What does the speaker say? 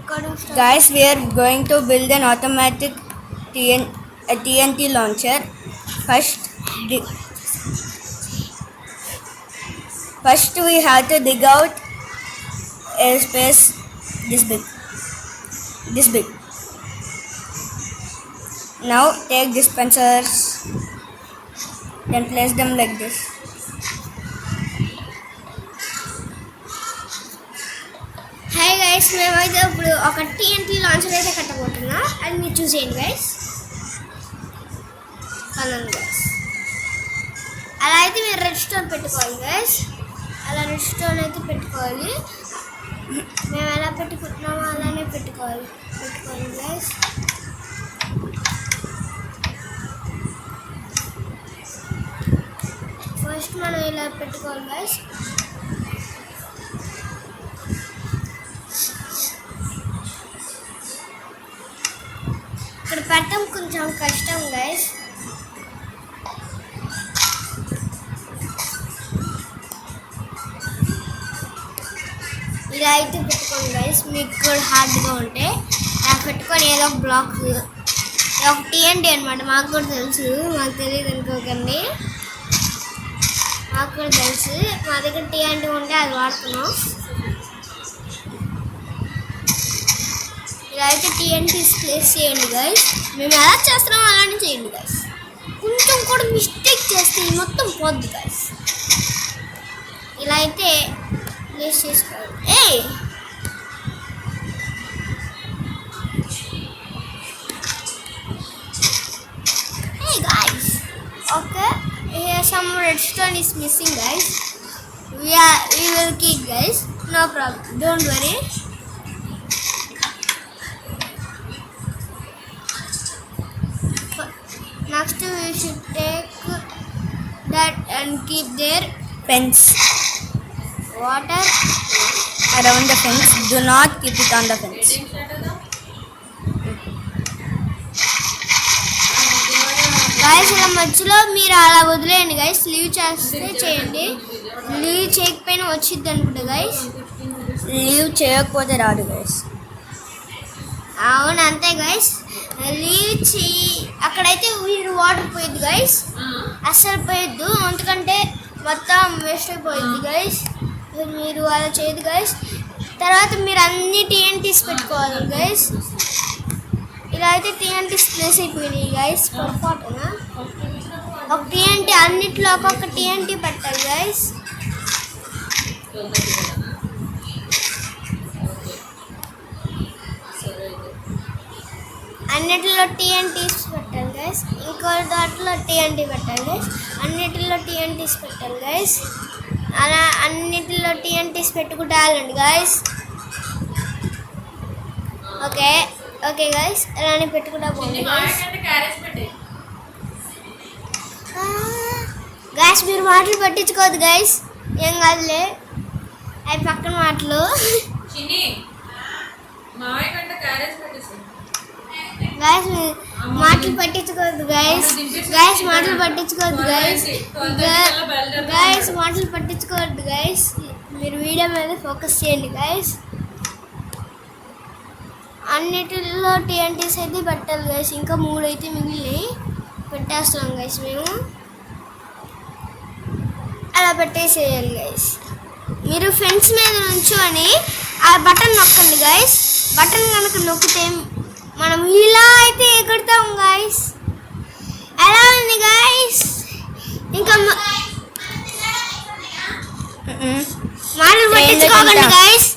Guys, we are going to build an automatic TNT launcher. First we have to dig out a space this big. Now take dispensers, then place them like this. Hi guys, మేమైతే ఇప్పుడు ఒక TNT launcher అయితే కట్టబోతున్నా. అది మీరు చూసేయండి guys. అలానే guys. అలా అయితే మీరు రెడ్ స్టోన్ పెట్టుకోవాలి guys. అలా రెడ్ స్టోన్ అయితే పెట్టుకోవాలి. మేము ఎలా పెట్టుకుంటున్నామో అలానే పెట్టుకోవాలి guys. ఫస్ట్ మనం ఇలా పెట్టుకోవాలి guys. ఇక్కడ పెట్టడం కొంచెం కష్టం గైస్. ఇలా అయితే పెట్టుకోండి గైస్. మీకు కూడా హార్డ్గా ఉంటే అలా పెట్టుకొని ఏదో ఒక బ్లాక్ ఒక TNT అనమాట. మాకు కూడా తెలుసు, మాకు తెలియదు అనుకోకండి. మాకు కూడా తెలుసు, మా దగ్గర TNT ఉంటే అది వాడుతున్నాం. ఇలా అయితే TNTs ప్లేస్ చేయండి గైస్. మేము ఎలా చేస్తున్నామో అలానే చేయండి గైస్. కొంచెం కూడా మిస్టేక్ చేస్తే మొత్తం పోద్ది గైస్. ఇలా అయితే ప్లేస్ చేసుకోవాలి. Hey guys, okay, here some redstone is missing guys. We will keep guys, no problem, don't worry. Next we should take that and keep their Fence water around the fence. Do not keep it on the fence. Guys ఇలా మధ్యలో మీరు అలా వదిలేయండి guys. Leave చేస్తే చేయండి, leave చేయకపోయినా వచ్చింది అనుకుంటా గైస్. లీవ్ చేయకపోతే రాదు గైస్. అవును అంతే గైస్. లీవ్ చెయ్యి అక్కడైతే మీరు వాటర్ పోయిద్ది గైస్. అస్సలు పోయొద్దు, ఎందుకంటే మొత్తం వేస్ట్ అయిపోయింది గైస్. మీరు అలా చేయదు గైస్. తర్వాత మీరు అన్ని TNTs పెట్టుకోవాలి గైస్. ఇలా అయితే TNTs ప్లేస్ అయిపోయినాయి గైస్. పొరపాటున ఒక TNT అన్నిట్లో ఒక్కొక్క TNT పెట్టాలి గైస్. అన్నిటిలో TNTs పెట్టాలి గైస్. ఇంకో దాంట్లో TNT పెట్టాలి గైస్. అన్నిటిలో TNTs పెట్టాలి గైస్. అలా అన్నిటిలో TNTs పెట్టుకుంటూ వెళ్ళండి గైస్. ఓకే ఓకే గైస్, అలానే పెట్టుకుంటా పోండి గైస్. గైస్ మీరు మాటలు పట్టించుకోవద్దు గైస్, ఏం కాదులే, అవి పక్కన మాటలు. గైస్ మాటలు పట్టించుకోవద్దు గైస్. గైస్ మాటలు పట్టించుకోవద్దు గైస్. గైస్ మాటలు పట్టించుకోవద్దు గైస్. మీరు వీడియో మీద ఫోకస్ చేయండి గైస్. అన్నిటిలో TNTs అయితే పెట్టాలి గైస్. ఇంకా 3 అయితే మిగిలినాయి, పెట్టేస్తున్నాం గైస్ మేము. అలా పెట్టేసేయాలి గైస్. మీరు ఫెన్స్ మీద నుంచొని ఆ బటన్ నొక్కండి గైస్. బటన్ కనుక నొక్కితే మనం ఇలా అయితే ఎగురుతాం గైస్. ఎలా ఉంది గైస్? ఇంకా మాటలు పట్టించుకోకండి గైస్.